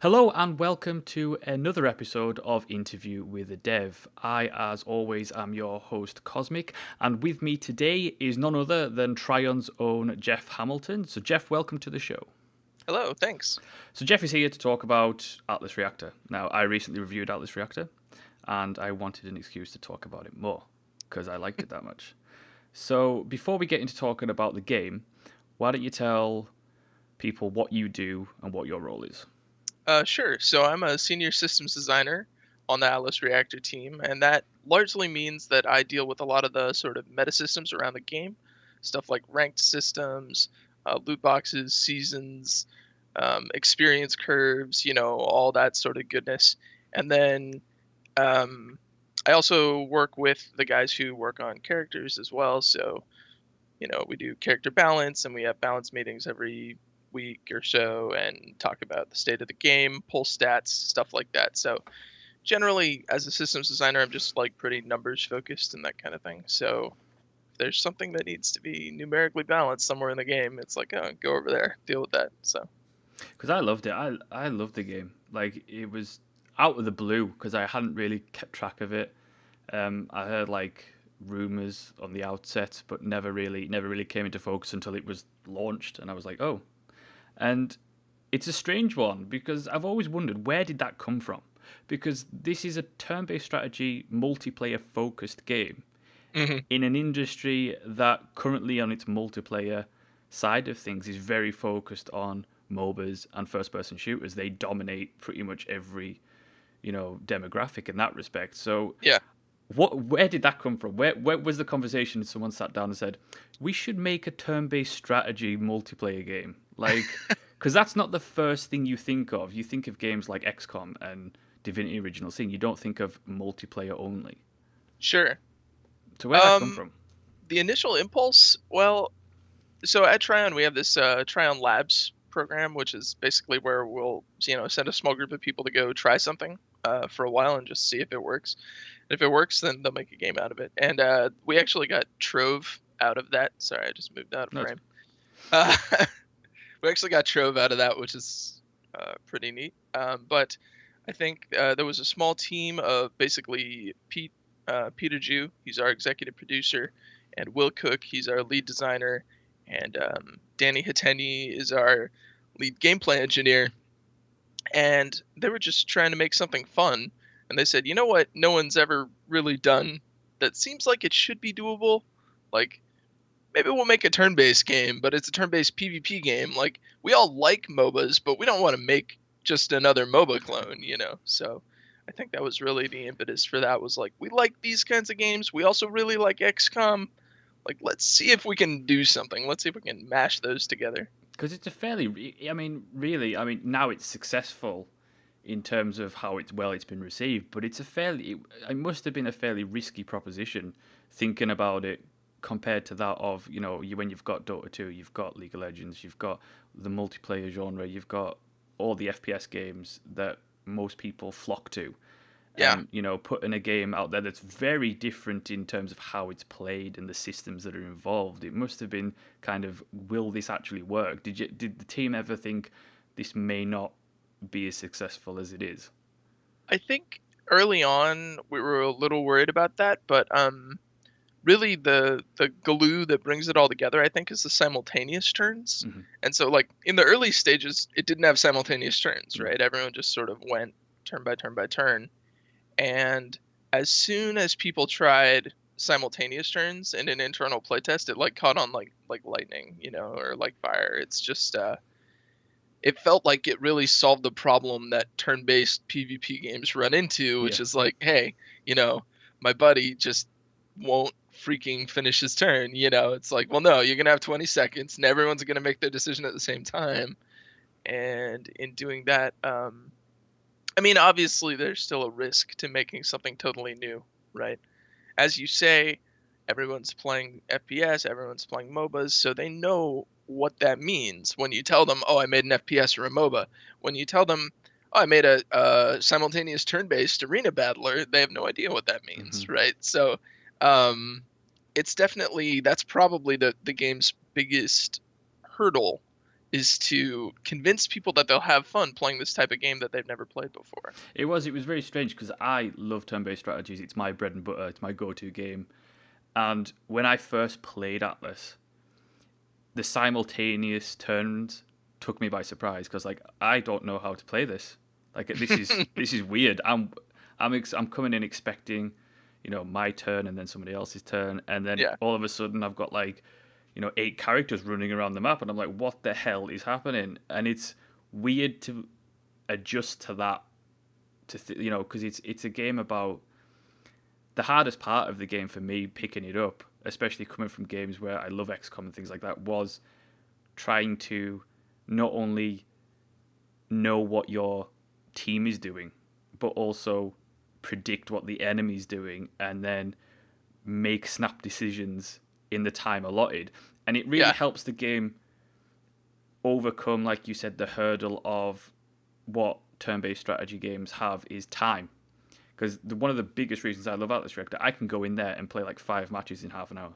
Hello and welcome to another episode of Interview with a Dev. I, as always, am your host Cosmic, and with me today is none other than Trion's own Jeff Hamilton. So, Jeff, welcome to the show. Hello, thanks. So, Jeff is here to talk about Atlas Reactor. Now, I recently reviewed Atlas Reactor, and I wanted an excuse to talk about it more because I liked it that much. So, before we get into talking about the game, why don't you tell people what you do and what your role is? Sure. So I'm a senior systems designer on the Atlas Reactor team, and that largely means that I deal with a lot of the sort of meta systems around the game, stuff like ranked systems, loot boxes, seasons, experience curves, all that sort of goodness. And then um, I also work with the guys who work on characters as well. So we do character balance, and we have balance meetings every week or so and talk about the state of the game, pull stats, stuff like that. So generally, as a systems designer, I'm just like pretty numbers focused and that kind of thing. So if there's something that needs to be numerically balanced somewhere in the game, it's like, oh, go over there, deal with that. So Because I loved it. I loved the game. Like, it was out of the blue because I hadn't really kept track of it. I heard like rumors on the outset, but never really came into focus until it was launched, and I was like, oh. And it's a strange one because I've always wondered, where did that come from? Because this is a turn-based strategy, multiplayer focused game hmm in an industry that currently on its multiplayer side of things is very focused on MOBAs and first person shooters. They dominate pretty much every, demographic in that respect. So yeah, where did that come from? Where was the conversation someone sat down and said, "We should make a turn-based strategy multiplayer game?" Like, cuz that's not the first thing you think of. You think of games like XCOM and Divinity Original Sin. You don't think of multiplayer only. sure. So where did that come Um, from? the initial impulse, well, so at Trion we have this Trion Labs program, which is basically where we'll send a small group of people to go try something for a while and just see if it works. And if it works, then they'll make a game out of it. And we actually got Trove out of that. Sorry, I just moved out of No, frame. Uh, we actually got Trove out of that, which is pretty neat. But I think there was a small team of basically Peter Jew, he's our executive producer, and Will Cook, he's our lead designer, and Danny Hateni is our lead gameplay engineer. And they were just trying to make something fun. And they said, you know what, no one's ever really done that seems like it should be doable? Like, maybe we'll make a turn-based game, but it's a turn-based PvP game. Like, we all like MOBAs, but we don't want to make just another MOBA clone. So I think that was really the impetus for that, was like, we like these kinds of games. We also really like XCOM. Like, let's see if we can do something. Let's see if we can mash those together. because it's a fairly. I mean, really. I mean, now it's successful in terms of how it's been received, but it's a fairly. It must have been a fairly risky proposition, thinking about it compared to that of when you've got Dota 2, you've got League of Legends, you've got the multiplayer genre, you've got all the FPS games that most people flock to. Yeah. Putting a game out there that's very different in terms of how it's played and the systems that are involved. It must have been kind of, will this actually work? Did the team ever think this may not be as successful as it is? I think early on we were a little worried about that, but really the glue that brings it all together, I think, is the simultaneous turns. Hmm. And so, like, in the early stages, it didn't have simultaneous turns, No. right? Everyone just sort of went turn by turn by turn. And as soon as people tried simultaneous turns in an internal playtest, it like caught on like lightning, or like fire. It's just it felt like it really solved the problem that turn-based PvP games run into, Yeah. which is like, hey, my buddy just won't freaking finish his turn. It's like, well, no, you're gonna have 20 seconds, and everyone's gonna make their decision at the same time. And in doing that, I mean, obviously, there's still a risk to making something totally new, right? As you say, everyone's playing FPS, everyone's playing MOBAs, so they know what that means. When you tell them, "Oh, I made an FPS or a MOBA," when you tell them, "Oh, I made a simultaneous turn-based arena battler," they have no idea what that Hmm. means, right? So, um, it's definitely, that's probably the game's biggest hurdle, is to convince people that they'll have fun playing this type of game that they've never played before. It was very strange because I love turn-based strategies. It's my bread and butter. It's my go-to game. And when I first played Atlas, the simultaneous turns took me by surprise because like I don't know how to play this. Like this is weird. I'm coming in expecting, my turn and then somebody else's turn, and then Yeah. all of a sudden I've got like, 8 characters running around the map, and I'm like, what the hell is happening? And it's weird to adjust to that, because it's a game about the hardest part of the game for me picking it up, especially coming from games where I love XCOM and things like that, was trying to not only know what your team is doing, but also predict what the enemy's doing and then make snap decisions in the time allotted. And it really Yeah. helps the game overcome, like you said, the hurdle of what turn-based strategy games have is time. Because one of the biggest reasons I love Atlas Reactor, I can go in there and play like 5 matches in half an hour.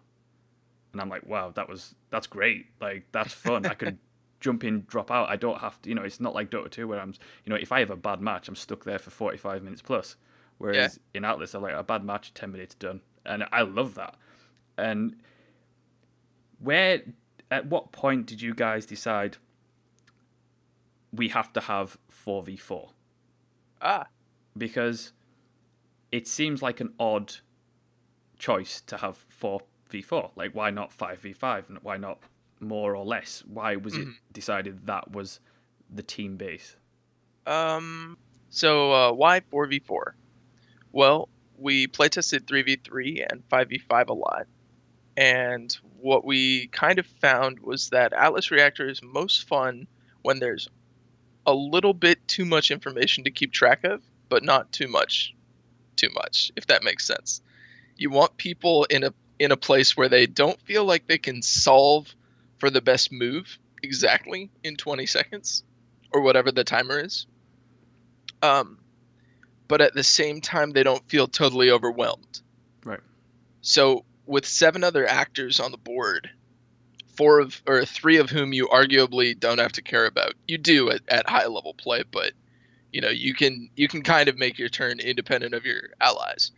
And I'm like, wow, that's great. Like, that's fun. I could jump in, drop out. I don't have to, it's not like Dota 2 where I'm, if I have a bad match, I'm stuck there for 45 minutes plus. Whereas in Atlas, I'm like, a bad match, 10 minutes done. And I love that. And at what point did you guys decide we have to have 4v4? Because it seems like an odd choice to have 4v4. Like, why not 5v5? And why not more or less? Why was it decided that was the team base? So why 4v4? Well, we playtested 3v3 and 5v5 a lot. And what we kind of found was that Atlas Reactor is most fun when there's a little bit too much information to keep track of, but not too much, if that makes sense. You want people in a place where they don't feel like they can solve for the best move exactly in 20 seconds or whatever the timer is. But at the same time, they don't feel totally overwhelmed. Right. So with 7 other actors on the board, 3 of whom you arguably don't have to care about. You do at high level play, but you can kind of make your turn independent of your allies.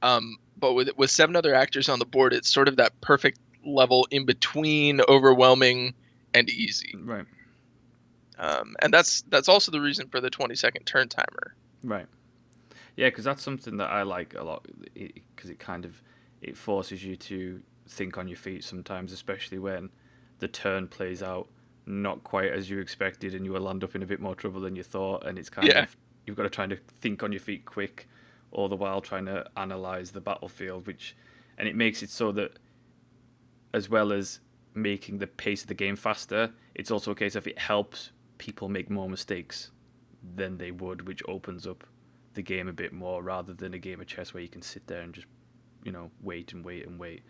But with 7 other actors on the board, it's sort of that perfect level in between overwhelming and easy. Right. And that's also the reason for the 20-second turn timer. Right. Yeah, because that's something that I like a lot, because it forces you to think on your feet sometimes, especially when the turn plays out not quite as you expected and you will land up in a bit more trouble than you thought, and it's kind of, you've got to try to think on your feet quick, all the while trying to analyze the battlefield, and it makes it so that, as well as making the pace of the game faster, it's also a case of it helps people make more mistakes than they would, which opens up the game a bit more rather than a game of chess where you can sit there and just, wait and wait and wait.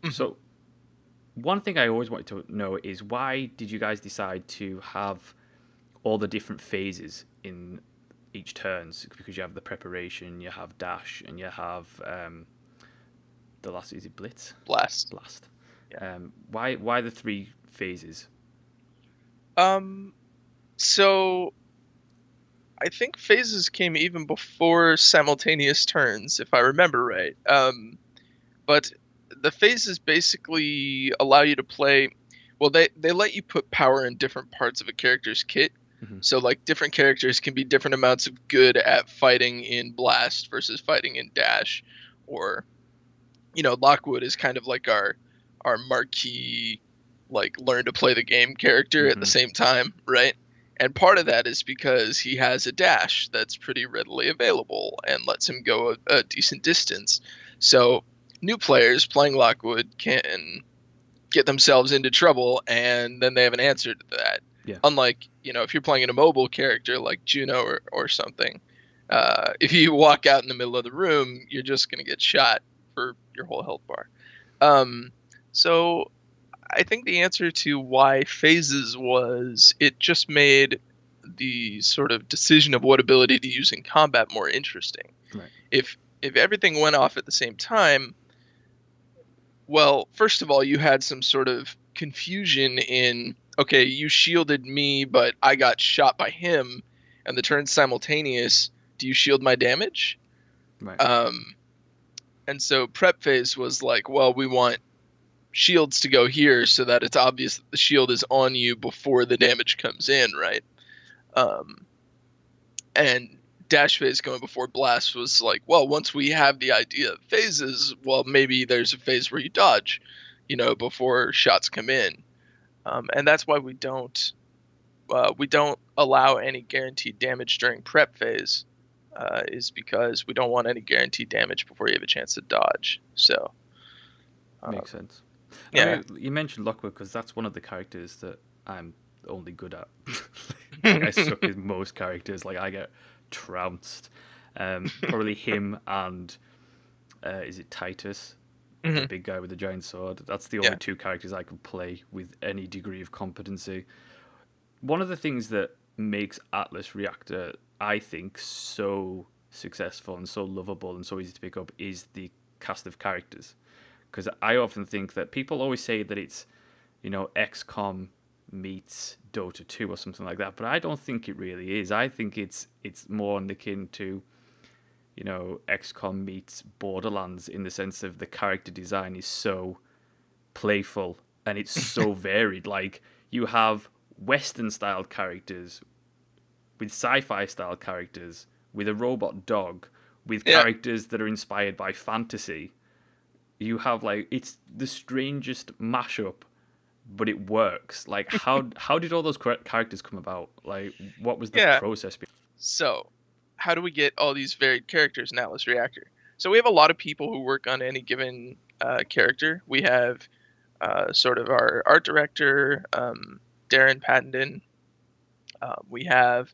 Mm-hmm. So one thing I always wanted to know is, why did you guys decide to have all the different phases in each turns? Because you have the preparation, you have dash, and you have the last, is it blitz? Blast. Yeah. Why the 3 phases? So I think phases came even before simultaneous turns, if I remember right. But the phases basically allow you to play. Well, they let you put power in different parts of a character's kit. Mm-hmm. So like different characters can be different amounts of good at fighting in blast versus fighting in dash, or Lockwood is kind of like our marquee, like, learn to play the game character at the same time, right? And part of that is because he has a dash that's pretty readily available and lets him go a decent distance. So new players playing Lockwood can get themselves into trouble, and then they have an answer to that. Yeah. Unlike, if you're playing an immobile character like Juno or something, if you walk out in the middle of the room, you're just going to get shot for your whole health bar. So I think the answer to why phases was, it just made the sort of decision of what ability to use in combat more interesting. Right. If everything went off at the same time, well, first of all, you had some sort of confusion in, okay, you shielded me, but I got shot by him, and the turn's simultaneous. Do you shield my damage? Right. Um, and so prep phase was like, well, we want shields to go here so that it's obvious that the shield is on you before the damage comes in, right? Um, and dash phase going before blast was like, well, once we have the idea of phases, well, maybe there's a phase where you dodge, before shots come in. And that's why we don't allow any guaranteed damage during prep phase, is because we don't want any guaranteed damage before you have a chance to dodge. So Makes sense. I yeah. mean, you mentioned Lockwood because that's one of the characters that I'm only good at. Like I suck at most characters. Like I get trounced. Probably him and is it Titus, the Mhm. big guy with the giant sword? That's the only Yeah. two characters I can play with any degree of competency. One of the things that makes Atlas Reactor, I think, so successful and so lovable and so easy to pick up is the cast of characters. Because I often think that people always say that it's, XCOM meets Dota 2 or something like that, but I don't think it really is. I think it's more akin to, XCOM meets Borderlands in the sense of the character design is so playful and it's so varied. Like you have Western styled characters with sci-fi style characters, with a robot dog, with Yeah. characters that are inspired by fantasy. You have like it's the strangest mashup, but it works. Like how did all those characters come about? Like what was the Yeah. process? So, how do we get all these varied characters in Atlas Reactor? So we have a lot of people who work on any given character. We have sort of our art director, Darren Pattenden. We have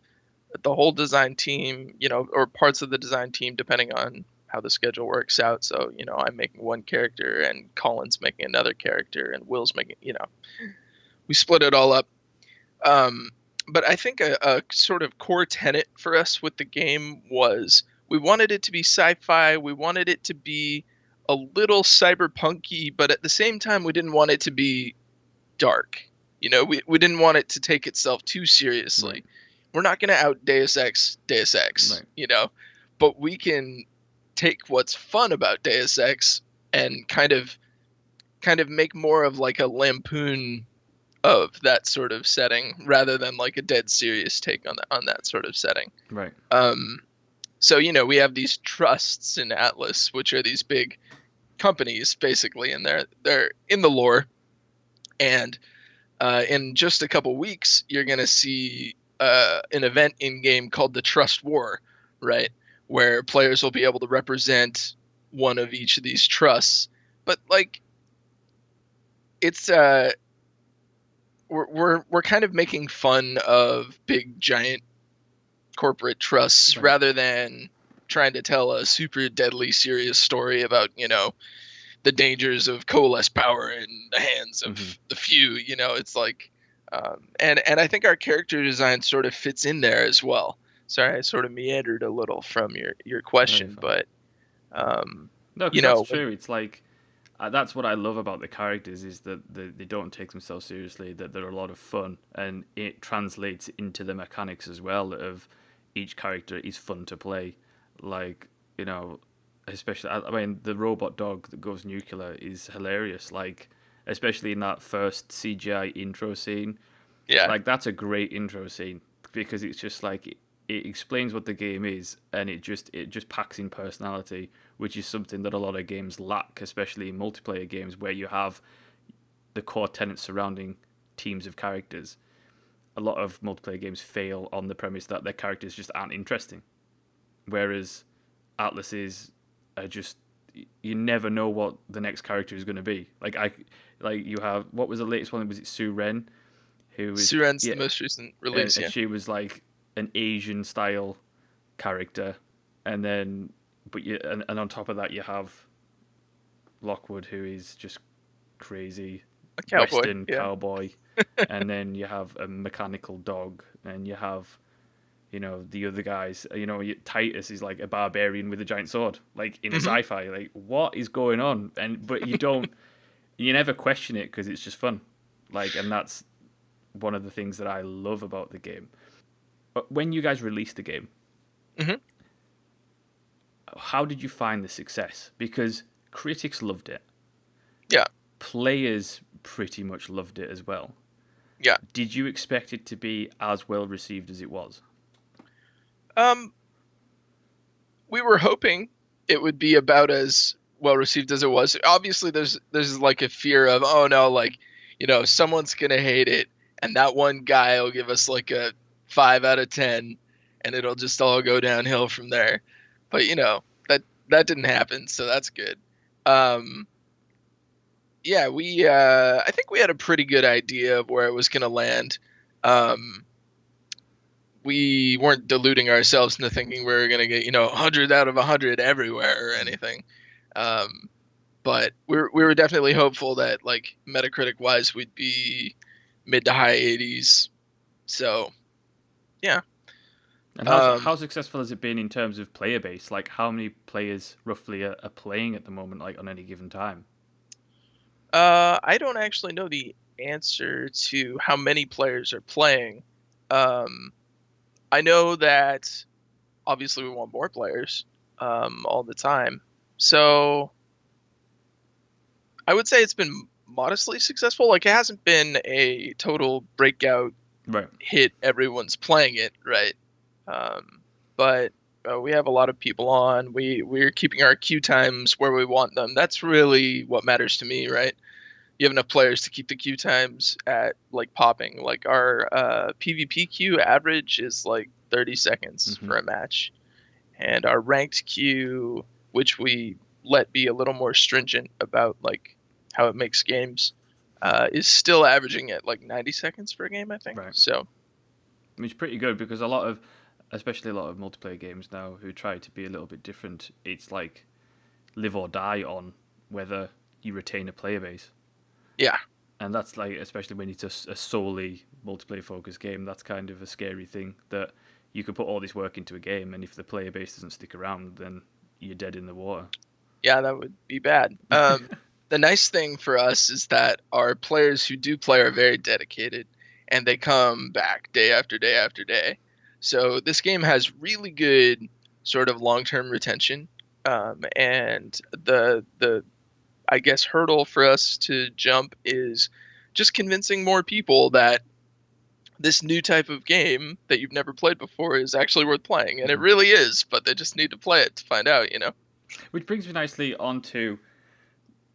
the whole design team, or parts of the design team, depending on how the schedule works out. So, I'm making one character, and Colin's making another character, and Will's making, we split it all up. But I think a sort of core tenet for us with the game was we wanted it to be sci-fi. We wanted it to be a little cyberpunky, but at the same time, we didn't want it to be dark. We didn't want it to take itself too seriously. Right. We're not going to out Deus Ex, Right. but we can take what's fun about Deus Ex and kind of make more of like a lampoon of that sort of setting rather than like a dead serious take on that sort of setting. Right. So we have these trusts in Atlas, which are these big companies basically, and they're in the lore. And in just a couple weeks, you're gonna see an event in game called the Trust War, right, where players will be able to represent one of each of these trusts. But like, it's we're kind of making fun of big giant corporate trusts Right. rather than trying to tell a super deadly serious story about the dangers of coalesced power in the hands of the few. It's like and I think our character design sort of fits in there as well. Sorry, I sort of meandered a little from your question, but No, because that's true. It's like that's what I love about the characters is that they don't take themselves seriously. That they're a lot of fun, and it translates into the mechanics as well. Of each character is fun to play. Like especially I mean the robot dog that goes nuclear is hilarious. Like especially in that first CGI intro scene. yeah, Like that's a great intro scene because it's just like it explains what the game is and it just packs in personality, which is something that a lot of games lack, especially in multiplayer games where you have the core tenets surrounding teams of characters. A lot of multiplayer games fail on the premise that their characters just aren't interesting, whereas Atlases are just you never know what the next character is going to be. Like you have what was the latest one? Was it Sue Ren? Who was Suren's the most recent release, and she was like an Asian style character, and then and on top of that you have Lockwood, who is just crazy a cowboy, Western cowboy, and then you have a mechanical dog, and you have the other guys. Titus is like a barbarian with a giant sword, like in a sci-fi. Like what is going on? But you never question it because it's just fun. Like, and that's one of the things that I love about the game. But when you guys released the game, Hmm. how did you find the success? Because critics loved it, Yeah. players pretty much loved it as well. Yeah. Did you expect it to be as well received as it was? Um, we were hoping it would be about as well received as it was. Obviously, there's like a fear of, oh no, like, someone's gonna hate it, and that one guy will give us like a 5 out of 10, and it'll just all go downhill from there. But that didn't happen, so that's good. Um, yeah, we I think we had a pretty good idea of where it was gonna land. Um, we weren't deluding ourselves into thinking we were going to get 100 out of 100 everywhere or anything, but we were definitely hopeful that, like, Metacritic wise, we'd be mid to high 80s. So yeah. And um, how successful has it been in terms of player base? Like, how many players roughly are playing at the moment, like on any given time? I don't actually know the answer to how many players are playing. um, I know that obviously we want more players all the time, so I would say it's been modestly successful. Like, it hasn't been a total breakout Right. hit. Everyone's playing it, right? Um, but we have a lot of people on. We're keeping our queue times where we want them. That's really what matters to me, right? You have enough players to keep the queue times at, like, popping. Like, our PvP queue average is like 30 seconds Mm-hmm. for a match, and our ranked queue, which we let be a little more stringent about, like, how it makes games, is still averaging at like 90 seconds for a game, I think. Right. So Which is pretty good because especially a lot of multiplayer games now who try to be a little bit different, it's like live or die on whether you retain a player base. yeah. And that's like, especially when it's a solely multiplayer focused game, that's kind of a scary thing that you could put all this work into a game, and if the player base doesn't stick around, then you're dead in the water. Yeah, that would be bad. The nice thing for us is that our players who do play are very dedicated, and they come back day after day after day. So this game has really good sort of long-term retention, and the I guess hurdle for us to jump is just convincing more people that this new type of game that you've never played before is actually worth playing, and it really is. But they just need to play it to find out. Which brings me nicely onto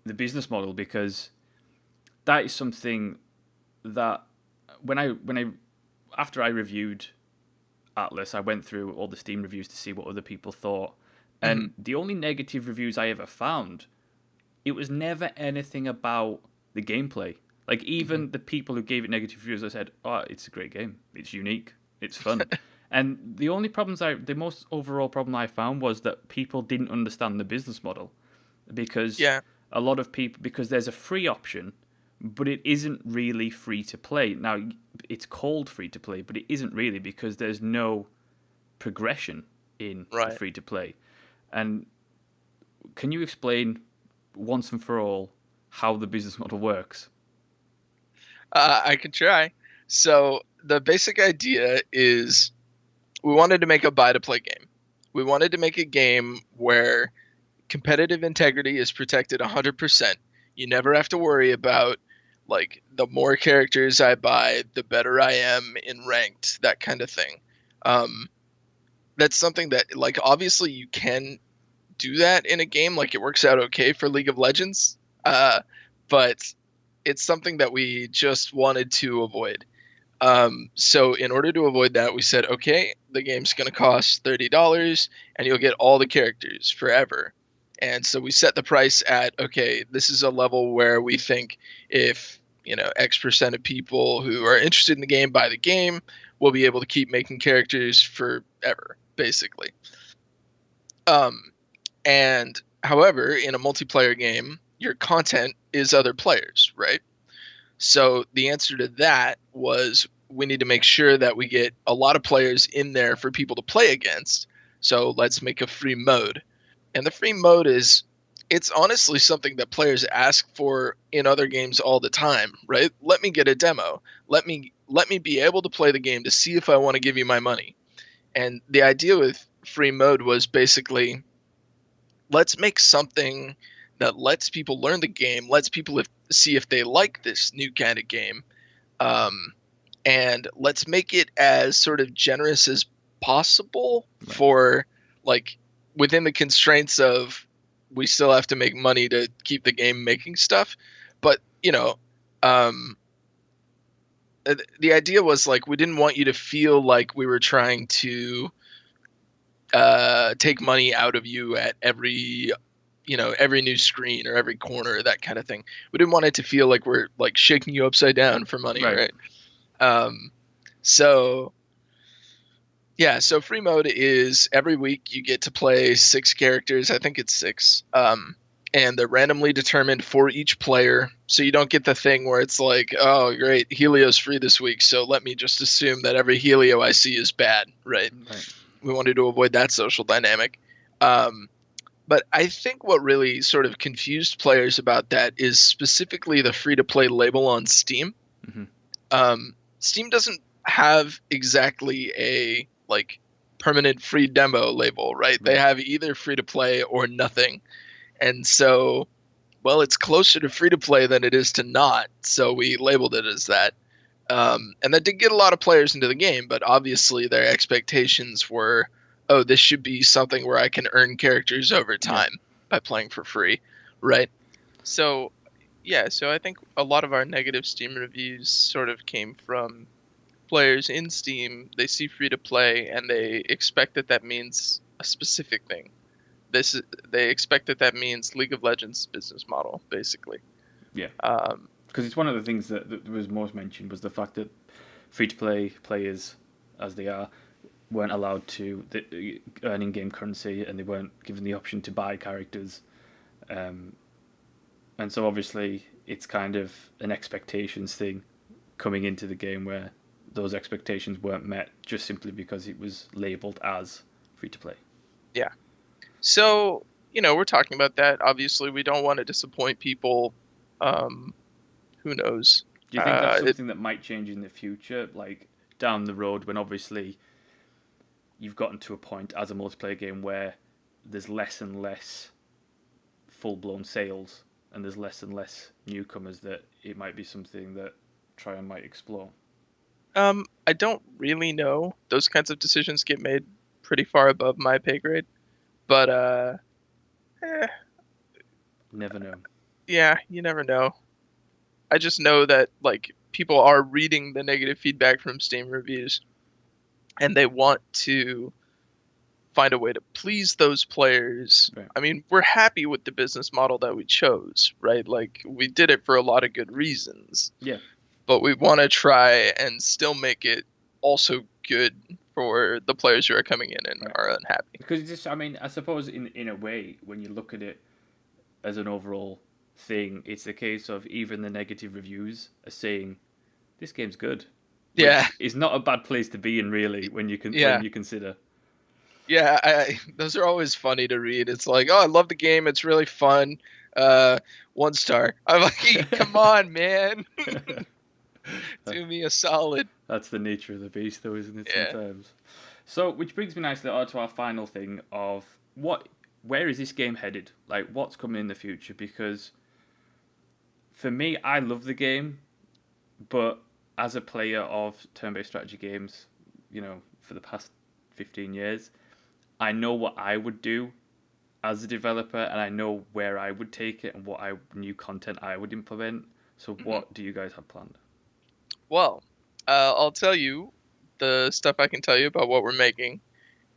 the business model, because that is something that when I after I reviewed Atlas, I went through all the Steam reviews to see what other people thought, Hmm. and the only negative reviews I ever found, it was never anything about the gameplay. Like, Hmm. even the people who gave it negative reviews, I said, "Oh, it's a great game. It's unique. It's fun." And the most overall problem I found was that people didn't understand the business model, because Yeah. because there's a free option, but it isn't really free to play. Now, it's called free to play, but it isn't really, because there's no progression in the Right. free to play. And can you explain once and for all how the business model works? I can try. So the basic idea is we wanted to make a buy to play game. We wanted to make a game where competitive integrity is protected 100%. You never have to worry about, like, the more characters I buy, the better I am in ranked, that kind of thing. Um, that's something that, like, obviously you can do that in a game. Like, it works out okay for League of Legends, but it's something that we just wanted to avoid. So in order to avoid that, we said, okay, the game's going to cost $30, and you'll get all the characters forever. And so we set the price at, okay, this is a level where we think if, X% of people who are interested in the game buy the game, we'll be able to keep making characters forever, basically. Um, and however, in a multiplayer game, your content is other players, right? So the answer to that was, we need to make sure that we get a lot of players in there for people to play against. So let's make a free mode. And the free mode is it's honestly something that players ask for in other games all the time, right? Let me get a demo. Let me be able to play the game to see if I want to give you my money. And the idea with free mode was basically, let's make something that lets people learn the game, lets people see if they like this new kind of game, um, and let's make it as sort of generous as possible for, like, within the constraints of, we still have to make money to keep the game making stuff, but the idea was, like, we didn't want you to feel like we were trying to take money out of you at every new screen or every corner, that kind of thing. We didn't want it to feel like we're, like, shaking you upside down for money, right? So yeah, so free mode is every week you get to play 6 characters. I think it's 6. And they're randomly determined for each player. So you don't get the thing where it's like, oh, great, Helio's free this week, so let me just assume that every Helio I see is bad, right? We wanted to avoid that social dynamic. But I think what really sort of confused players about that is specifically the free-to-play label on Steam. Steam doesn't have exactly a, like, permanent free demo label, right? They have either free-to-play or nothing. And so, well, it's closer to free-to-play than it is to not, so we labeled it as that. And that did get a lot of players into the game, but obviously their expectations were, oh, this should be something where I can earn characters over time by playing for free, right? So, yeah, so I think a lot of our negative Steam reviews sort of came from players in Steam. They see free-to-play, and they expect that means a specific thing. They expect that means League of Legends business model, basically. Yeah. Because it's one of the things that was most mentioned was the fact that free-to-play players, as they are, weren't allowed to earn in-game currency, and they weren't given the option to buy characters. And so obviously it's kind of an expectations thing coming into the game where those expectations weren't met just simply because it was labeled as free-to-play. Yeah. So, we're talking about that. Obviously, we don't want to disappoint people. Who knows? Do you think that's something that might change in the future, like down the road, when obviously you've gotten to a point as a multiplayer game where there's less and less full-blown sales and there's less and less newcomers, that it might be something that Trion might explore? I don't really know. Those kinds of decisions get made pretty far above my pay grade. But, never know. Yeah, you never know. I just know that, like, people are reading the negative feedback from Steam reviews, and they want to find a way to please those players. Right. I mean, we're happy with the business model that we chose, right? Like, we did it for a lot of good reasons. Yeah. But we want to try and still make it also good for the players who are coming in and are unhappy. Because it's just, I mean, I suppose in a way, when you look at it as an overall thing, it's a case of even the negative reviews are saying this game's good. Yeah, it's not a bad place to be in, really, when you consider. Yeah, those are always funny to read. It's like, oh, I love the game. It's really fun. 1 star. I'm like, come on, man. Do me a solid. That's the nature of the beast, though, isn't it? Yeah. Sometimes. So, which brings me nicely on to our final thing of where is this game headed? Like, what's coming in the future? Because for me, I love the game, but as a player of turn-based strategy games, for the past 15 years, I know what I would do as a developer, and I know where I would take it and what new content I would implement. So, what do you guys have planned? Well, I'll tell you the stuff I can tell you about what we're making,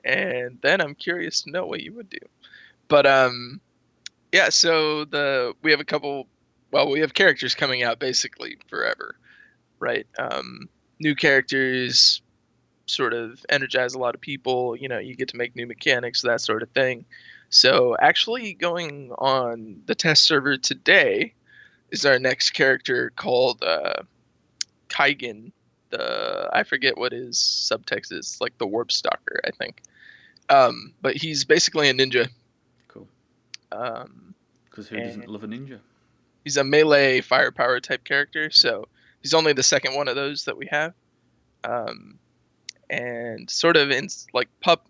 and then I'm curious to know what you would do. But yeah, so we have characters coming out basically forever, right? New characters sort of energize a lot of people. You get to make new mechanics, that sort of thing. So actually going on the test server today is our next character called Kaigen. I forget what his subtext is, like the Warp Stalker, I think. But he's basically a ninja. Cool. Because who and doesn't love a ninja? he's a melee firepower type character. So he's only the second one of those that we have. Um, and sort of in like Pup,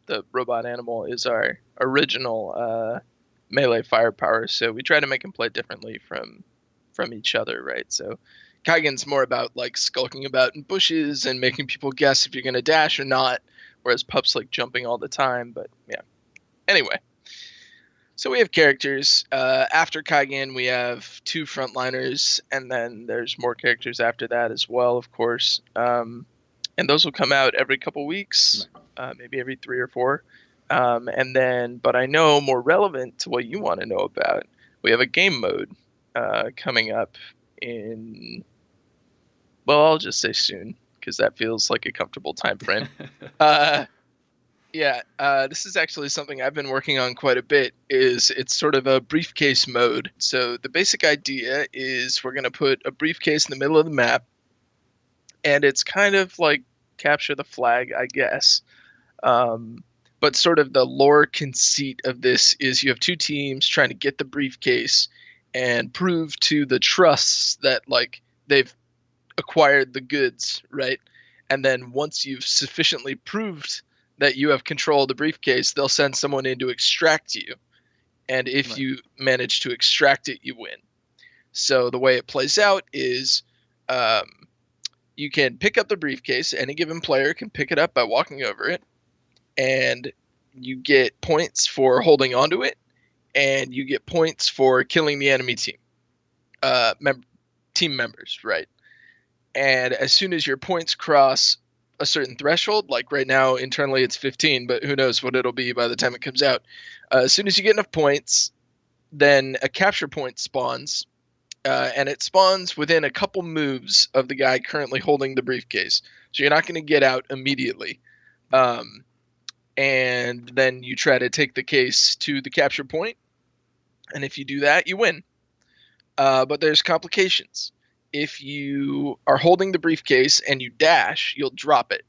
the robot animal, is our original melee firepower. So we try to make him play differently from each other, right? So Kaigen's more about like skulking about in bushes and making people guess if you're gonna dash or not, whereas Pup's like jumping all the time. But yeah. Anyway, so we have characters. After Kaigen, we have two frontliners, and then there's more characters after that as well, of course. And those will come out every couple weeks, maybe every 3 or 4. And then, but I know more relevant to what you want to know about, we have a game mode coming up in, well, I'll just say soon because that feels like a comfortable time frame. Yeah, this is actually something I've been working on quite a bit. It's sort of a briefcase mode. So the basic idea is we're going to put a briefcase in the middle of the map, and it's kind of like capture the flag, I guess. But sort of the lore conceit of this is you have two teams trying to get the briefcase and prove to the trusts that like they've acquired the goods, right? And then once you've sufficiently proved that you have control of the briefcase, they'll send someone in to extract you. And if Right. you manage to extract it, you win. So the way it plays out is you can pick up the briefcase. Any given player can pick it up by walking over it. And you get points for holding onto it. And you get points for killing the enemy team. Team members, right? And as soon as your points cross a certain threshold, like right now internally it's 15, but who knows what it'll be by the time it comes out. As soon as you get enough points, then a capture point spawns, and it spawns within a couple moves of the guy currently holding the briefcase. So you're not going to get out immediately. And then you try to take the case to the capture point, and if you do that, you win. But there's complications. If you are holding the briefcase and you dash, you'll drop it.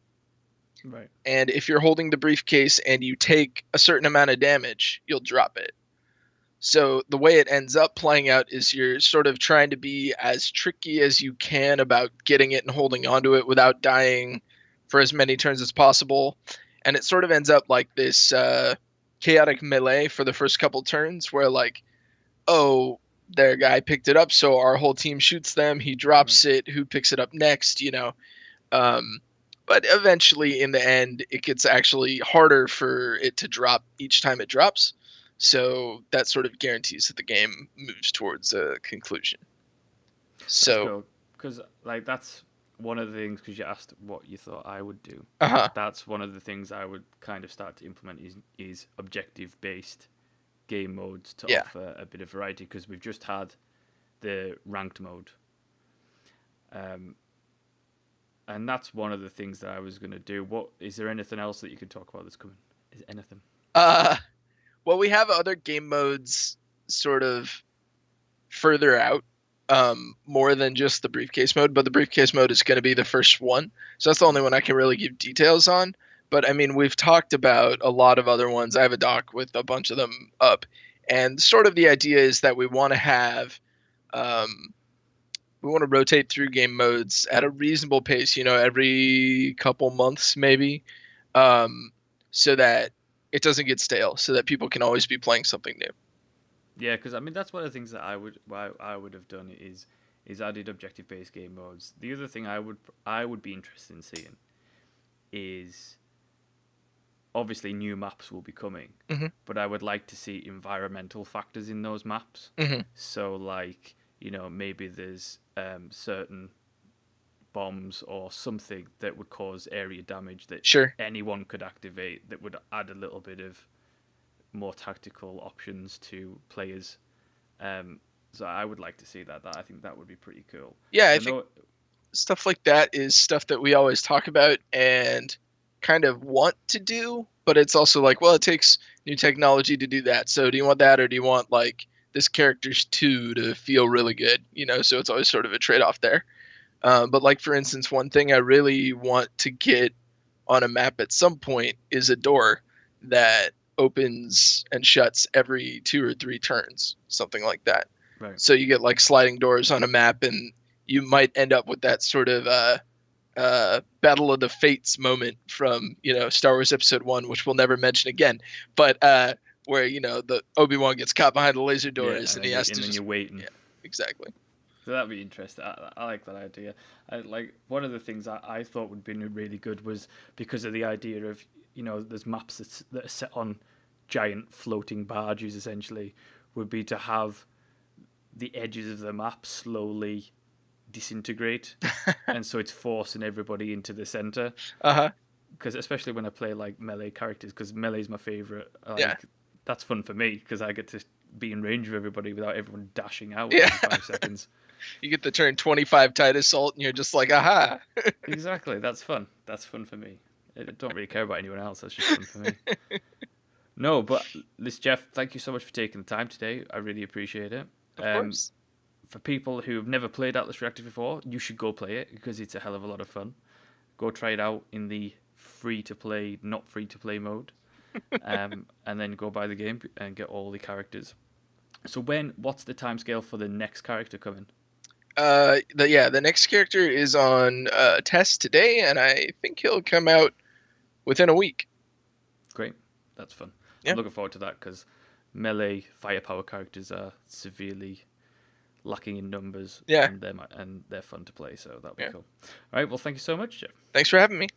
Right. And if you're holding the briefcase and you take a certain amount of damage, you'll drop it. So the way it ends up playing out is you're sort of trying to be as tricky as you can about getting it and holding onto it without dying for as many turns as possible. And it sort of ends up like this chaotic melee for the first couple turns where like, oh, their guy picked it up, so our whole team shoots them. He drops it. Who picks it up next? But eventually, in the end, it gets actually harder for it to drop each time it drops. So that sort of guarantees that the game moves towards a conclusion. So, That's cool. Because like that's one of the things. Because you asked what you thought I would do. That's one of the things I would kind of start to implement is objective based game modes to offer a bit of variety, because we've just had the ranked mode, and that's one of the things that I was going to do. What is there anything else that you could talk about that's coming? Is anything? Well, we have other game modes sort of further out, more than just the briefcase mode, but the briefcase mode is going to be the first one, so that's the only one I can really give details on. But I mean, we've talked about a lot of other ones. I have a doc with a bunch of them up, and sort of the idea is that we want to have, we want to rotate through game modes at a reasonable pace. Every couple months maybe, so that it doesn't get stale, so that people can always be playing something new. Yeah, because I mean that's one of the things that I would have done is added objective based game modes. The other thing I would be interested in seeing is, obviously new maps will be coming, but I would like to see environmental factors in those maps. So like, maybe there's certain bombs or something that would cause area damage that anyone could activate, that would add a little bit of more tactical options to players. So I would like to see that. I think that would be pretty cool. Yeah, I think stuff like that is stuff that we always talk about and kind of want to do, but it's also like, well, it takes new technology to do that. So do you want that, or do you want like this character's 2 to feel really good? So it's always sort of a trade-off there. But like, for instance, one thing I really want to get on a map at some point is a door that opens and shuts every 2 or 3 turns, something like that. Right. So you get like sliding doors on a map, and you might end up with that sort of Battle of the Fates moment from Star Wars Episode 1, which we'll never mention again, but where the Obi-Wan gets caught behind the laser doors, and he has to and then just you're waiting. Yeah, exactly. So that'd be interesting. I like that idea. Like one of the things I thought would be really good was because of the idea of there's maps that are set on giant floating barges essentially, would be to have the edges of the map slowly disintegrate, and so it's forcing everybody into the center. Because especially when I play like melee characters, because melee is my favorite. That's fun for me because I get to be in range of everybody without everyone dashing out every 5 seconds. You get to turn 25 Tide Assault, and you're just like, aha. Exactly, that's fun. That's fun for me. I don't really care about anyone else. That's just fun for me. No, but this Jeff, thank you so much for taking the time today. I really appreciate it. Of course. For people who have never played Atlas Reactor before, you should go play it because it's a hell of a lot of fun. Go try it out in the free-to-play, not free-to-play mode. And then go buy the game and get all the characters. So what's the timescale for the next character coming? The next character is on test today, and I think he'll come out within a week. Great, that's fun. Yeah. I'm looking forward to that because melee firepower characters are severely lacking in numbers. Yeah. And they're fun to play, so that'll be cool. All right, well, thank you so much, Jeff. Thanks for having me.